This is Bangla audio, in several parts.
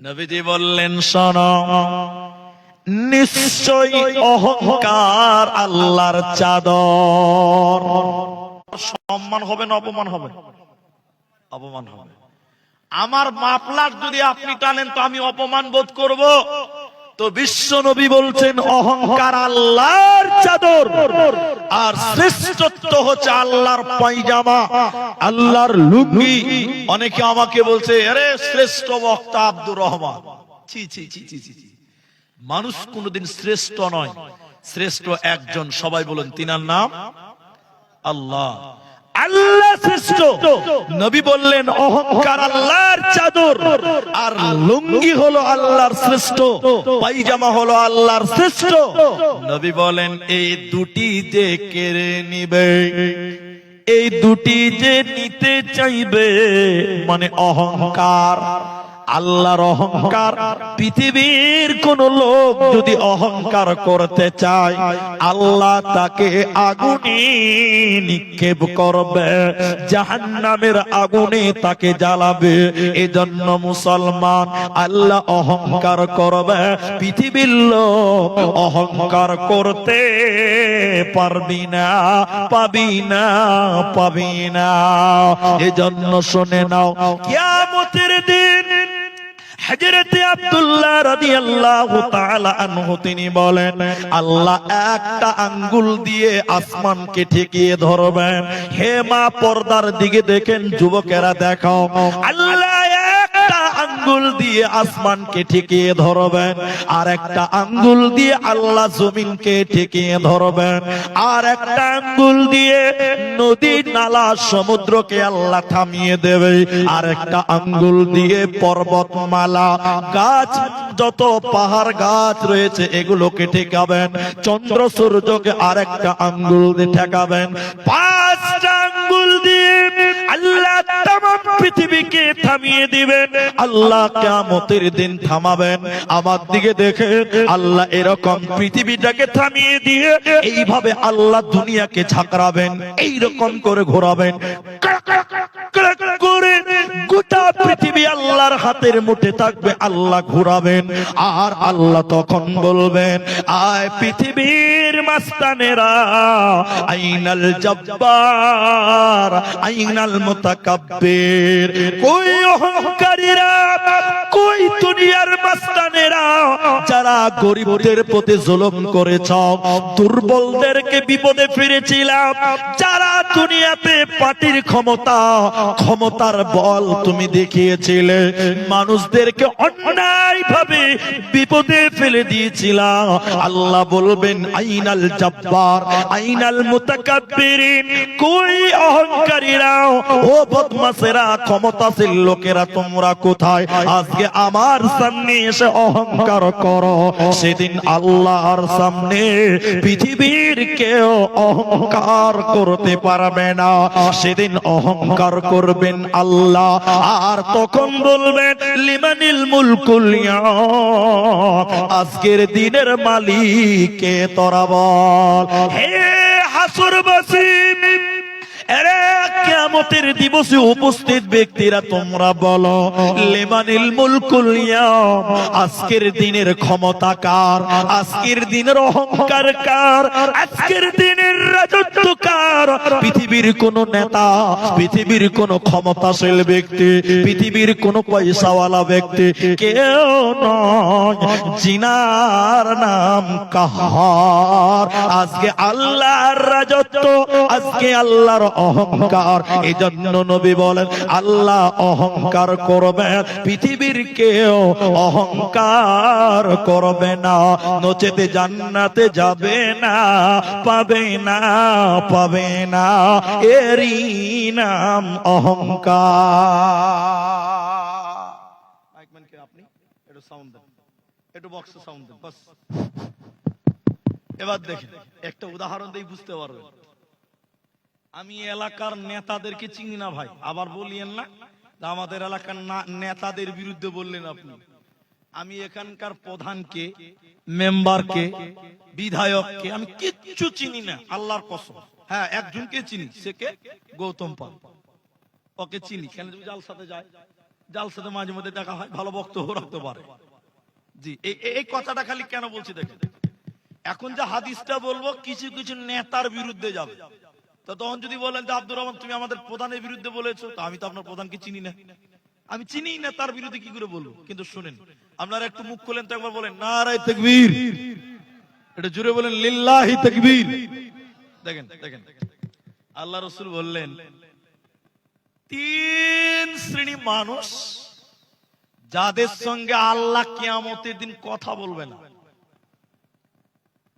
নবীজি বললেন, শোনো, নিশ্চয়ই অহংকার আল্লাহর চাদর। সম্মান হবে না অপমান হবে? অপমান হবে। আমার মাফলার যদি আপনি টানেন তো আমি অপমান বোধ করব। তো বিশ্ব নবী বলছেন অহংকার আল্লাহর চাদর, আর শ্রেষ্ঠত্ব হচ্ছে আল্লাহর পায়জামা, আল্লাহর লুঙ্গি। অনেকে আমাকে বলছে, আরে শ্রেষ্ঠ বক্তা আব্দুর রহমান। ছি ছি ছি ছি ছি। মানুষ কোনদিন শ্রেষ্ঠ নয়, শ্রেষ্ঠ একজন। সবাই বলেন, তিনার নাম আল্লাহ। আল্লাহ শ্রেষ্ঠ। নবী বললেন অহংকার আল্লাহর চাদর, আর লুঙ্গি হলো আল্লাহর শ্রেষ্ঠ, পায়জামা হলো আল্লাহর শ্রেষ্ঠ। নবী বলেন, এই দুটি যে কেড়ে নিবে, এই দুটি যে নিতে চাইবে, মানে অহংকার, আল্লাহর অহংকার। পৃথিবীর কোন লোক যদি অহংকার করতে চায়, আল্লাহ তাকে আগুনে নিক্ষেপ করবে, জাহান্নামের আগুনে তাকে জ্বালাবে। এজন্য মুসলমান, আল্লাহ অহংকার করবে, পৃথিবীর লোক অহংকার করতে পারবি না, পাবি না, পাবি না। এজন্য শুনে নাও, কিয়ামতের দিন হযরত আব্দুল্লাহ রাদিয়াল্লাহু তাআলা আনহু তিনি বলেন, আল্লাহ একটা আঙ্গুল দিয়ে আসমানকে ঠেকিয়ে ধরবেন। হে মা, পর্দার দিকে দেখেন, যুবকেরা দেখো, আল্লাহ একটা আঙ্গুল দিয়ে আসমানকে ঠেকিয়ে ধরবেন, আর একটা আঙ্গুল দিয়ে আল্লাহ জমিনকে ঠেকিয়ে ধরবেন, আর একটা আঙ্গুল দিয়ে নদী নালা সমুদ্রকে আল্লাহ থামিয়ে দেবে, আর একটা আঙ্গুল দিয়ে পর্বতমালা, গাছ, যত পাহাড় গাছ রয়েছে এগুলোকে ঠেকাবেন, চন্দ্র সূর্যকে আরেকটা আঙ্গুল দিয়ে ঠেকাবেন। পাঁচটা আঙ্গুল দিয়ে আল্লাহ তামাম পৃথিবীকে থামিয়ে দিবেন। আল্লাহ কিয়ামতের দিন থামাবেন। আমার দিকে দেখে আল্লাহ এরকম পৃথিবীটাকে থামিয়ে দিয়ে এইভাবে আল্লাহ দুনিয়াকে ঝাঁকড়াবেন, এইরকম করে ঘোরাবেন করে। গোটা পৃথিবী আল্লাহর হাতের মুঠে থাকবে, আল্লাহ ঘোরাবেন। আর আল্লাহ তখন বলবেন, আয় পৃথিবীর মাস্তানেরা, আইনাল জব্বার, আইনাল মুতাকাব্বির। কই অহংকারীরা, কই দুনিয়ার মাস্তানেরা, যারা গরিবদের প্রতি জুলুম করেছ, দুর্বলদেরকে বিপদে ফিরেছিলাম, যারা দুনিয়াতে পার্টির ক্ষমতা, ক্ষমতার বল তুমি দেখিয়েছিলে, মানুষদেরকে অন্যায় ভাবে বিপদে ফেলে দিয়েছিলাম। আল্লাহ বলবেন, আইনাল জব্বার, আইনাল মুতাকাব্বিরিন। কই অহংকারীরা, ও বদমাশেরা, ক্ষমতাশীল লোকেরা, তোমরা কোথায়? আজকে আমার সামনে এসে অহংকার করো। সেদিন আল্লাহর সামনে পৃথিবীর কেউ অহংকার করতে পারবে না। সেদিন অহংকার করবেন আল্লাহ, আর তখন বলবেন, লিমানিল মুলকুল ইয়াউম, আজকের দিনের মালিক কে তোরা বল। হে হাসরবাসী, আরে কিয়ামতের দিবসে উপস্থিত ব্যক্তিরা, তোমরা বলো, লিমানিল মুলকুল ইয়াউম, আজকের দিনের ক্ষমতা কার? আজকের দিনের অহংকার কার? আজকের দিনের রাজত্ব কার? পৃথিবীর কোন নেতা, পৃথিবীর কোন ক্ষমতাশীল ব্যক্তি, পৃথিবীর কোন পয়সাওয়ালা ব্যক্তি কেউ নয়, জিনার নাম কাহার। আজকে আল্লাহর রাজত্ব, আজকে আল্লাহর অহংকার। এই জন্য নবী বলেন, আল্লাহ অহংকার করবে, পৃথিবীর কেউ অহংকার করবে না, নচেতে জান্নাতে যাবে না, পাবে না, পাবে না। এরই নাম অহংকার। আপনি একটু সাউন্ড দেন, একটু বক্সে সাউন্ড দেন, বাস। এবার দেখেন, একটা উদাহরণ দিয়ে বুঝতে পারবেন। আমি এলাকার নেতাদেরকে চিনি না ভাই, আবার বলিয়েন না আমাদের এলাকার নেতাদের বিরুদ্ধে বললেন আপনি। আমি এখানকার প্রধানকে, মেম্বারকে, বিধায়ককে আমি কিচ্ছু চিনি না, আল্লাহর কসম। হ্যাঁ, একজনকে চিনি, সে কে? গৌতম পাল। ওকে চিনি, কেন জালসাতে যায়, জালসাতে মাঝে মধ্যে দেখা হয়, ভালো বক্তব্য রাখতে পারে। জি, এই কথাটা খালি কেন বলছি দেখেন, এখন যে হাদিসটা বলবো কিছু কিছু নেতার বিরুদ্ধে যাবে। তো তখন যদি বলেন যে আব্দুর রহমান তুমি আমাদের প্রধানের বিরুদ্ধে বলেছো, তো আমি তো আপনার প্রধানকে চিনি না, আমি চিনি না, তার বিরুদ্ধে কি করে বলবো? কিন্তু শুনেন, আপনারা একটু মুখ খোলেন তো, একবার বলেন নারায়ে তাকবীর, এটা জোরে বলেন লিল্লাহি তাকবীর। দেখেন দেখেন, আল্লাহ রাসূল বললেন তিন শ্রেণী মানুষ যাদের সঙ্গে আল্লাহ কিয়ামতের দিন কথা বলবে না,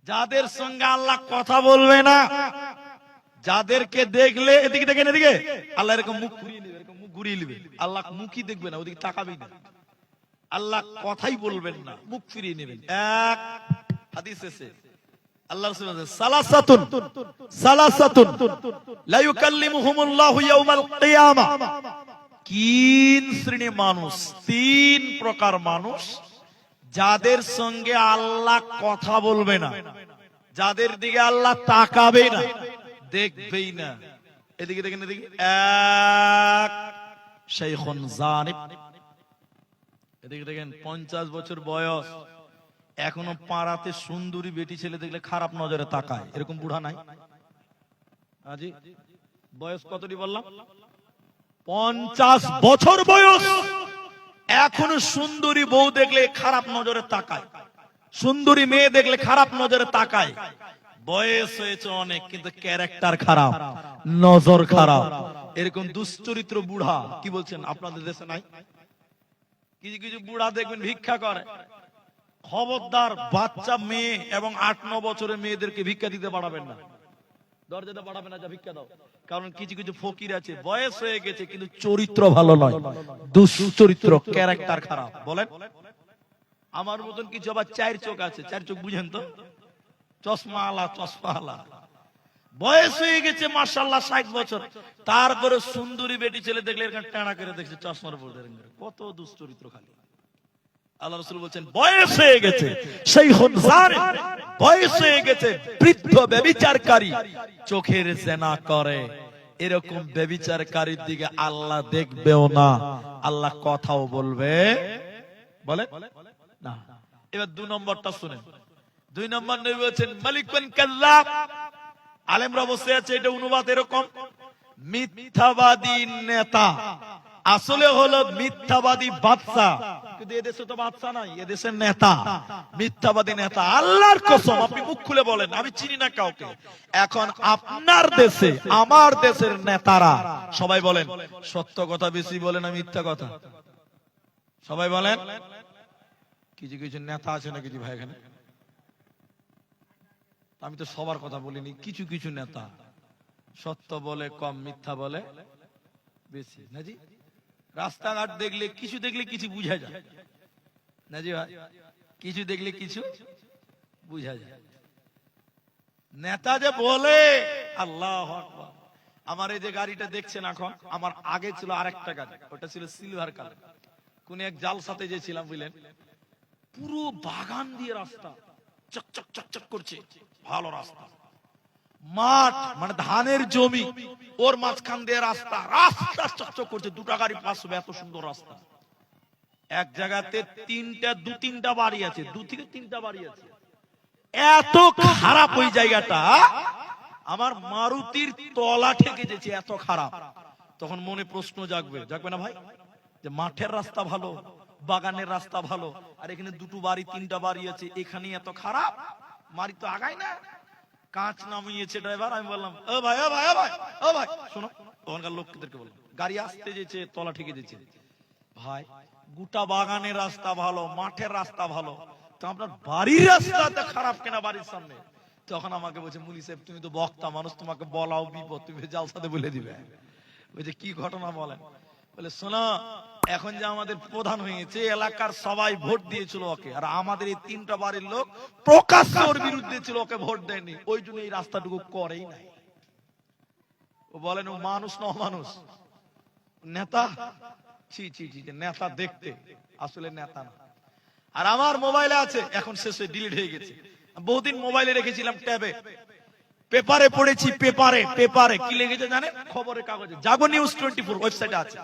যাদের সঙ্গে আল্লাহ কথা বলবে না, যাদেরকে দেখলে, এদিকে দেখেন, এদিকে আল্লাহ এরকম মুখ ঘুরিয়ে নেবে, এরকম মুখ ঘুরিয়ে নেবে, আল্লাহ মুখই দেখবে না, ওদিকে তাকাবেই না, আল্লাহ কথাই বলবেন না, মুখ ফিরিয়ে নেবেন। এক হাদিস এসে আল্লাহ রাসূল বলেন সালাসাতুন সালাসাতুন লা ইউকাল্লিমুহুমুল্লাহু ইয়াওমাল কিয়ামা, তিন শ্রেণী মানুষ, তিন প্রকার মানুষ যাদের সঙ্গে আল্লাহ কথা বলবে না, যাদের দিকে আল্লাহ তাকাবে না, দেখবেই না। এদিকে দেখেন, এদিকে এক শাইখুন জানিব, এদিকে দেখেন 50 বছর বয়স, এখনো পাড়াতে সুন্দরী বেটি ছেলে দেখলে খারাপ নজরে তাকায়, এরকম বুড়া নাই? আজি বয়স কতটি বললাম? 50 বছর বয়স, এখনো সুন্দরী বউ দেখলে খারাপ নজরে তাকায়, সুন্দরী মেয়ে দেখলে খারাপ নজরে তাকায়। বয়স হয়েছে অনেক, কিন্তু ক্যারেক্টার খারাপ, নজর খারাপ, এরকম দুশ্চরিত্র বুড়া। কি বলছেন, আপনাদের দেশে নাই? কিছু কিছু বুড়া দেখবেন ভিক্ষা করে। খবরদার, বাচ্চা মেয়ে এবং 8-9 বছরের মেয়েদেরকে ভিক্ষা দিতে পারবেন না, দরজাতে পাঠাবেন না, যা ভিক্ষা দাও। কারণ কিছু কিছু ফকির আছে, বয়স হয়ে গেছে কিন্তু চরিত্র ভালো নয়, দুশ্চরিত্র, ক্যারেক্টার খারাপ। বলেন, আমার মতন কিছু আবার 4 চোখ আছে, 4 চোখ বুঝেন তো, চশমা আলা, চশমা আলা, বয়স হয়ে গেছে মাশাআল্লাহ 60 বছর, তারপরে সুন্দরী বেটি ছেলে দেখলে এখানে টানা করে দেখছে চশমার উপর, কত দুশ্চরিত্র খালি। আল্লাহ রাসূল বলেন বয়স হয়ে গেছে শাইখুন জানিব, বয়স হয়ে গেছে বৃদ্ধ ব্যভিচারকারী, চোখের জেনা করে, এরকম ব্যভিচারকারীর দিকে আল্লাহ দেখবেও না, আল্লাহ কথাও বলবে বলে না। এবার 2 নম্বরটা শুনেন। 2 নম্বর নবী বলেছেন মালিকুন কাযযাব, আলেমরা বসে আছে, এটা অনুবাদ এরকম, মিথ্যাবাদী নেতা, আসলে হলো মিথ্যাবাদী বাদশা, কিন্তু এদেশে তো বাদশা নাই, এদেশের নেতা, মিথ্যাবাদী নেতা। আল্লাহর কসম, আপনি মুখ খুলে বলেন আমি চিনি না কাউকে। এখন আপনার দেশে, আমার দেশের নেতারা সবাই বলেন সত্য কথা বেশি বলে না মিথ্যা কথা? সবাই বলেন। কিছু কিছু নেতা আছে না কিছু ভাই এখানে, আমি তো সবার কথা বলিনি, কিছু কিছু নেতা সত্য বলে কম, মিথ্যা বলে বেশি। নাজি রাস্তাঘাট দেখলে কিছু, দেখলে কিছু বুঝা যায়, নাজি ভাই, কিছু দেখলে কিছু বুঝা যায়। নেতা যে বলে আল্লাহু আকবার। আমার এই যে গাড়িটা দেখছেন এখন, আমার আগে ছিল আরেকটা গাড়ি, ওটা ছিল সিলভার কালার। কোন এক জালসাতে যে ছিলাম বুঝলেন, পুরো বাগান দিয়ে রাস্তা, চকচক চকচক করছে, ভালো রাস্তা, মাঠ মানে ধানের জমি, ওর মাঝখান দিয়ে রাস্তা, রাস্তা চকচক করছে, 2টা গাড়ি পাস হবে, এত সুন্দর রাস্তা। এক জায়গাতে 2-3টা বাড়ি আছে, 2 থেকে 3টা বাড়ি আছে, এত খারাপ ওই জায়গাটা, আমার মারুতির তলা ঠেকে যেছে, এত খারাপ। তখন মনে প্রশ্ন জাগবে, জাগবে না ভাই, যে মাঠের রাস্তা ভালো, বাগানের রাস্তা ভালো, আর এখানে 2টো বাড়ি 3টা বাড়ি আছে, এখানে এত খারাপ, মারি তো আগায় না। কাঁচ নামিয়েছে ড্রাইভার, আমি বললাম ও ভাই, ও ভাই, ও ভাই, ও ভাই শোনো, ওখানকার লোকদেরকে বললাম গাড়ি আসতে যেছে, তলা ঠেকে যেছে। ভাই গোটা বাগানের রাস্তা ভালো, মাঠের রাস্তা ভালো, তো আপনার বাড়ির রাস্তাটা খারাপ কেনা বাড়ির সামনে? তখন আমাকে বলছে মুলি সাহেব তুমি তো বক্তা মানুষ, তোমাকে বলাও বিপদ, তুমি জালসাতে বলে দিবে। বলছে কি ঘটনা বলেন? বলে শোনো, এখন যে আমাদের প্রধান হয়েছে, এলাকার সবাই ভোট দিয়েছিল ওকে, আর আমাদের এই 3টা বাড়ির লোক প্রকাশ্যে ওর বিরুদ্ধে ছিল, ওকে ভোট দেয়নি, ওই জন্য এই রাস্তাটুকু করেই নাই। ও বলেন ও মানুষ না অমানুষ? নেতা? ছি ছি ছি, নেতা দেখতে, আসলে নেতা না। আর আমার মোবাইলে আছে, এখন শেষে ডিলিট হয়ে গেছে, বহুদিন মোবাইলে রেখেছিলাম ট্যাবে, পেপারে পড়েছি, পেপারে কি লিখেছে জানেন? খবরের কাগজে, জাগো নিউজ 24 ওয়েবসাইটে আছে,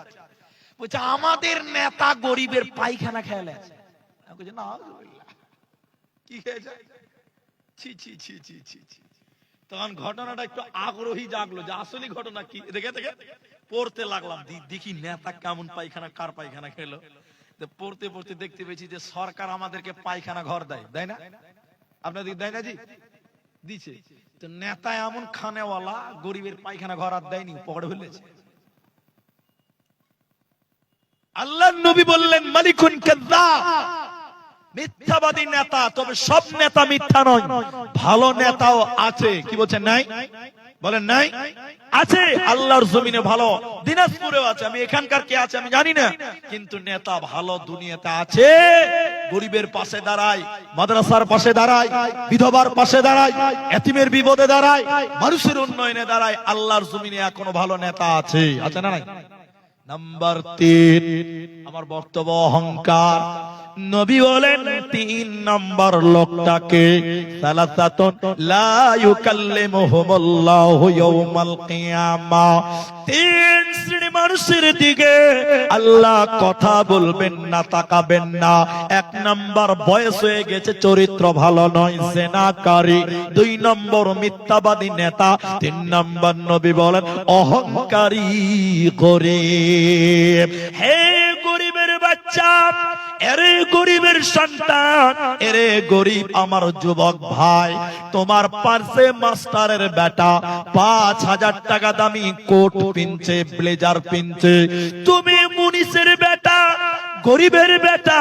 বলছে আমাদের নেতা গরিবের পায়খানা খেয়ালে আছে। না কি খেয়েছে, ছি ছি ছি ছি ছি ছি। তখন ঘটনাটা একটু আগ্রহী জাগলো যে আসলে ঘটনা কি। দেখে দেখে পড়তে লাগলাম, দেখি নেতা কেমন পায়খানা, কার পায়খানা খেলো। পড়তে পড়তে দেখতে পেয়েছি যে সরকার আমাদেরকে পায়খানা ঘর দেয়, দেয় না? আপনাদের দেয় না জি? দিছে। তো নেতা এমন খানেওয়ালা গরিবের পায়খানা ঘর আর দেয়নি, পকেটে ফেলেছে। আল্লাহর নবী বললেন মালিকুন কাযযাব, মিথ্যাবাদী নেতা। তবে সব নেতা মিথ্যা নয়, ভালো নেতাও আছে। কি বলছেন নাই? বলেন নাই? আছে আল্লাহর জমিনে ভালো, দিনাজপুরেও আছে। আমি এখানকার কে আছে আমি জানি না, কিন্তু নেতা ভালো দুনিয়াতে আছে। গরিবের পাশে দাঁড়ায়, মাদ্রাসার পাশে দাঁড়ায়, বিধবার পাশে দাঁড়ায়, এতিমের বিপদে দাঁড়ায়, মানুষের উন্নয়নে দাঁড়ায়। আল্লাহর জমিনে এখনো ভালো নেতা আছে, আছে না নাই? নাম্বার 3 আমার বক্তব্য অহংকার। নবী বলেন 3 নম্বর লোকটাকে সালাসাতুন লা ইউকাল্লিমুহুমুল্লাহু ইয়াওমাল কিয়ামাহ, 3 শ্রেণী মানুষের দিকে আল্লাহ কথা বলবেন না, তাকাবেন না। 1 নম্বর বয়স হয়ে গেছে, চরিত্র ভালো নয়, জিনাকারী। 2 নম্বর মিথ্যাবাদী নেতা। 3 নম্বর নবী বলেন অহংকারী গরিব। হে গরিবের বাচ্চা, এরে গরিবের সন্তান, এরে গরিব আমার যুবক ভাই, তোমার পাশে মাস্টারের বেটা 5,000 টাকা দামি কোট পিনছে, ব্লেজার পিনছে। তুমি মুনিসের বেটা, গরিবের বেটা,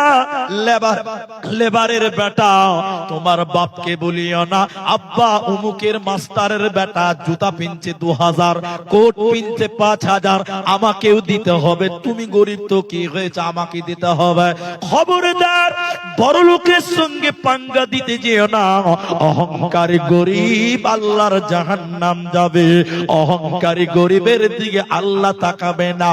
লেবারের বেটা। তোমার বাপকে বলিও না আব্বা অমুকের মাস্টারের বেটা জুতা পিনছে 2000, কোট পিনছে 5000, আমাকেও দিতে হবে। তুমি গরিব তো কি হয়েছে, আমাকে দিতে হবে। খবরদার বড় লোকের সঙ্গে পাঙ্গা দিতে যেও না। অহংকারী গরিব আল্লাহর জাহান্নাম যাবে। অহংকারী গরিবের দিকে আল্লাহ তাকাবে না।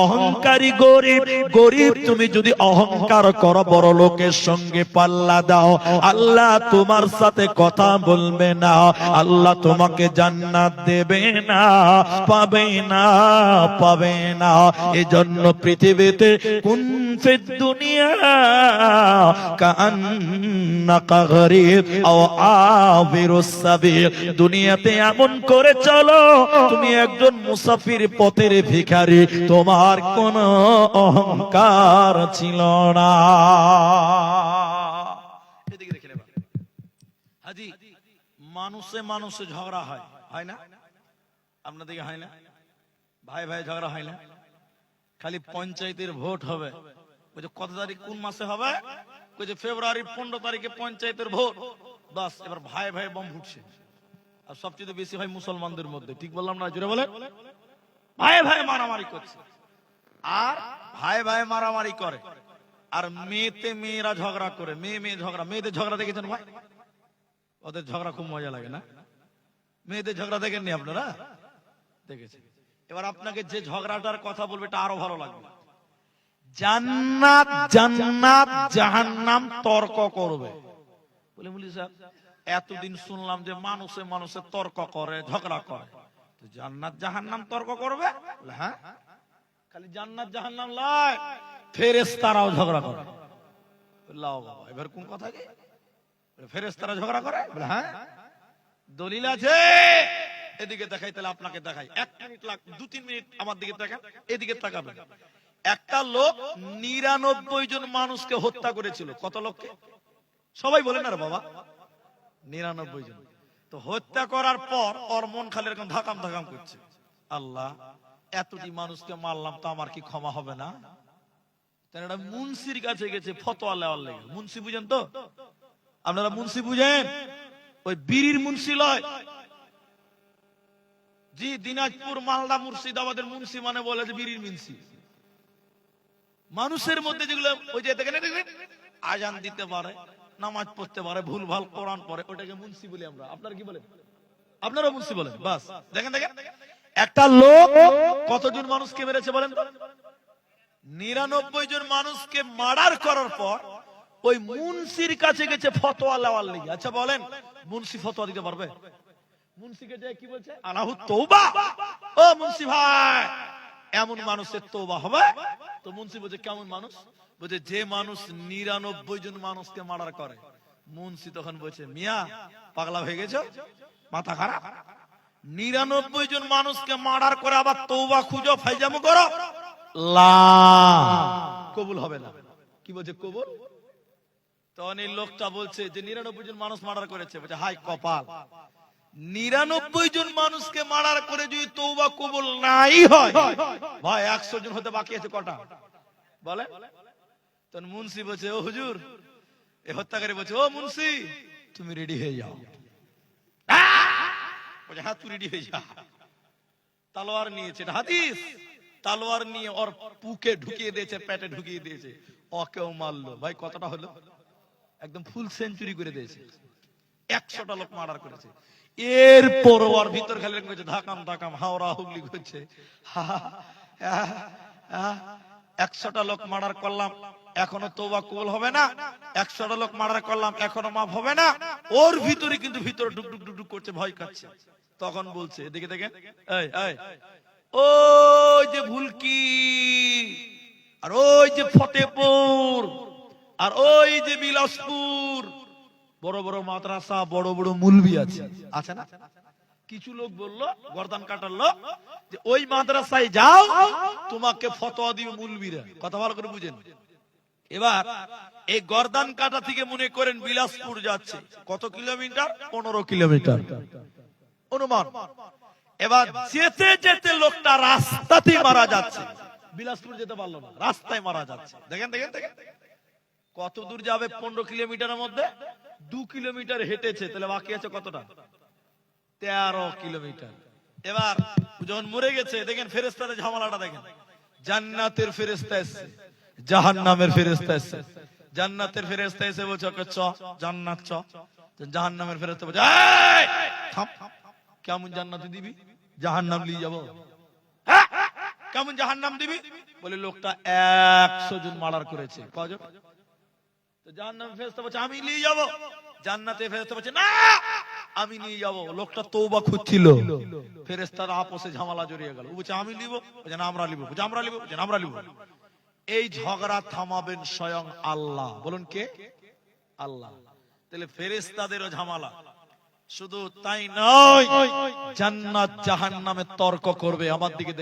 অহংকারী গরিব, গরিব তুমি যদি অহংকার করো, বড় লোকের সঙ্গে পাল্লা দাও, আল্লাহ তোমার সাথে কথা বলবে না, আল্লাহ তোমাকে জান্নাত দেবে না, পাবে না, পাবে না। এজন্য পৃথিবীতে কুন ফিদ দুনিয়া কাআন্নাকা গরীব আও আবিরুস সাবিল, দুনিয়াতে এমন করে চলো তুমি একজন মুসাফির, পথের ভিখারি, তোমার কোনো অহংকার ছিল না। এদিকে দেখে নেবা হাজি, মানুষে মানুষে ঝগড়া হয়, হয় না? আপনাদের হয় না? ভাই ভাই ঝগড়া হয় না? খালি পঞ্চায়েতের ভোট হবে, কত তারিখ কোন মাসে হবে, ফেব্রুয়ারির 15 তারিখে পঞ্চায়েতের ভোট। বাস এবার ভাই ভাই বম ফুটছে। আর সবচেয়ে বেশি হয় মুসলমানদের মধ্যে। ঠিক বললাম না? জোরে বলে। ভাই ভাই মারামারি করছে, আর ভাই ভাই মারামারি করে, আর মেয়েতে মেয়েরা ঝগড়া করে, মেয়ে মেয়ে ঝগড়া। মেয়েদের ঝগড়া দেখেছেন ভাই? ওদের ঝগড়া খুব মজা লাগে না? মেয়েদের ঝগড়া দেখেননি আপনারা? দেখেছেন। এবার আপনাকে যে ঝগড়াটার কথা বলবে এটা আরো ভালো লাগবে। জান্নাত জান্নাত জাহান্নাম তর্ক করবে। বলে মুলি সাহেব এতদিন শুনলাম যে মানুষে মানুষে তর্ক করে, ঝগড়া করে, তো জান্নাত জাহান্নাম তর্ক করবে? হ্যাঁ, খালি জান্নাত জাহান্নাম লয়, ফেরেশতারাও ঝগড়া করে। লাও বাবা, এবার কোন কথা কি? ফেরেশতারা ঝগড়া করে? বলে হ্যাঁ, দলিল আছে। এদিকে দেখাই, তাহলে আপনাকে দেখাই। 1 মিনিট লাগ, 2-3 মিনিট আমার দিকে তাকান, এদিকে তাকাবেন। একটা লোক 99 জন মানুষকে হত্যা করেছিল। কত লোককে? সবাই বলেন না রে বাবা, 99 জন। তো হত্যা করার পর ওর মন খালি এরকম ধাকাম ধাকাম করছে, আল্লাহ এতটি মানুষকে মারলাম, তো আমার কি ক্ষমা হবে না? তারা মুন্সির কাছে গেছে ফতোয়া নেওয়ার লেগে। মুন্সি বুঝেন তো আপনারা? মুন্সি বুঝেন? ওই বিড়ির মুন্সি লয় জি, দিনাজপুর, মালদা, মুর্শিদাবাদের মুন্সি মানে বলে যে বিড়ির মুন্সি। মানুষের মধ্যে যেগুলো ওই যে দেখেন আজান দিতে পারে, নামাজ পড়তে পারে, ভুল ভাল কোরআন পড়ে, ওটাকে মুন্সি বলি আমরা। আপনারা কি বলেন? আপনারা মুন্সি বলেন। বাস দেখেন দেখেন, একটা লোক কতজন মানুষকে মেরেছে বলেন তো? 99 জন মানুষকে মার্ডার করার পর ওই মুন্সির কাছে গেছে ফতোয়া নেওয়ার লেগে। আচ্ছা বলেন, মুন্সি ফতোয়া দিতে পারবে? মুন্সিকে যে কি বলছে, আলাহু তওবা, ও মুন্সি ভাই এমন মানুষের তওবা হবে। তো মুন্সি বলছে কেমন মানুষ? বলছে যে মানুষ 99 জন মানুষকে মার্ডার করে। মুন্সি তখন বলছে মিয়া পাগলা হয়ে গেছো, মাথা খারাপ? 99 জন মানুষকে মার্ডার করে আবার তওবা খুঁজো, ফাইজামু করো, লা কবুল হবে না। কি বলছে কবুল? তখন এই লোকটা বলছে যে 99 জন মানুষ মার্ডার করেছে। বলছে হাই কপাল, 99 জন মানুষকে মার্ডার করে যদি তওবা কবুল নাই হয়, ভাই 100 জন হতে বাকি আছে কটা বলে? তখন মুন্সি বলছে ও হুজুর, এ হত্যাকারী বলছে ও মুন্সি তুমি রেডি হয়ে যাও। বলছে হ্যাঁ তুই রেডি হয়ে যা। তলোয়ার নিয়েছে, এটা হাদিস। তলোয়ার নিয়ে ওর বুকে ঢুকিয়ে দিয়েছে, পেটে ঢুকিয়ে দিয়েছে, ওকেও মারলো। ভাই কতটা হলো? একদম ফুল সেঞ্চুরি করে দিয়েছে। 100টা লোক মার্ডার করেছে। এরপর ওর ভিতর খালি করছে ধাকাম ধাকাম হাওড়া হুগলি করছে। 100টা লোক মার্ডার করলাম, এখনো তওবা কবুল হবে না। 100টা লোক মার্ডার করলাম, এখনো মাফ হবে না। ওর ভিতরে কিন্তু ভিতরে ডুক ডুক ডুক ডুক করছে, ভয় খাচ্ছে। তখন বলছে এদিকে দেখেন, এই এই ওই যে ভুলকি, আর ওই যে ফতেপুর, আর ওই যে বিলাসপুর, বড় বড় মাদ্রাসা, বড় বড় মুলবি আছে, আছে না? কিছু লোক বললো, গর্দান কাটার লোক, যে ওই মাদ্রাসায় যাও, তোমাকে ফতোয়া দিবে মুলবিরা। কথা ভালো করে বুঝেন। এবার এই গর্দান কাটা থেকে মনে করেন বিলাসপুর যাচ্ছে কত কিলোমিটার? 15 কিলোমিটার অনুমান। এবার যেতে যেতে লোকটা রাস্তাতেই মারা যাচ্ছে। বিলাসপুর যেতে পারলো না, রাস্তায় মারা যাচ্ছে। দেখেন দেখেন দেখেন কত দূর যাবে? 15 কিলোমিটারের মধ্যে 2 কিলোমিটার হেঁটেছে, তাহলে বাকি আছে কতটা? 13 কিলোমিটার। এবার যখন মরে গেছে, দেখেন ফেরেশতাদের ঝামেলাটা দেখেন। জান্নাতের ফেরেশতা এসেছে, জাহান্নামের ফেরেশতা এসেছে। জান্নাতের ফেরেশতা এসে বলছে ওকে চ জান্নাত চ। জাহান্নামের ফেরেশতা বলছে এই থাম, কেমন জান্নাতে দিবি? জাহান্নাম নিয়ে যাব। কেমন জাহান্নাম দিবি? বলে লোকটা 100 জন মার্ডার করেছে। কজন? তো জাহান্নামের ফেরেশতা বলছে আমি নিয়ে যাব। জান্নাতের ফেরেশতা বলছে না আমি নিয়ে যাব। লোকটা তওবা খুঁজছিল, ফেরেশতারা আপসে ঝামেলা জড়িয়ে গেল। ও বলছে আমি নিব, বলছে না আমরা নিব, বলছে আমরা নিব, বলছে আমরা নিব। এই ঝগড়া থামাবেন স্বয়ং আল্লাহ। বলুন কে? আল্লাহ। তাহলে ফেরেশতাদেরও ঝামেলা। শুধু তাই নয়, জান্নাত জাহান্নামের তর্ক করবে। আমার দিকে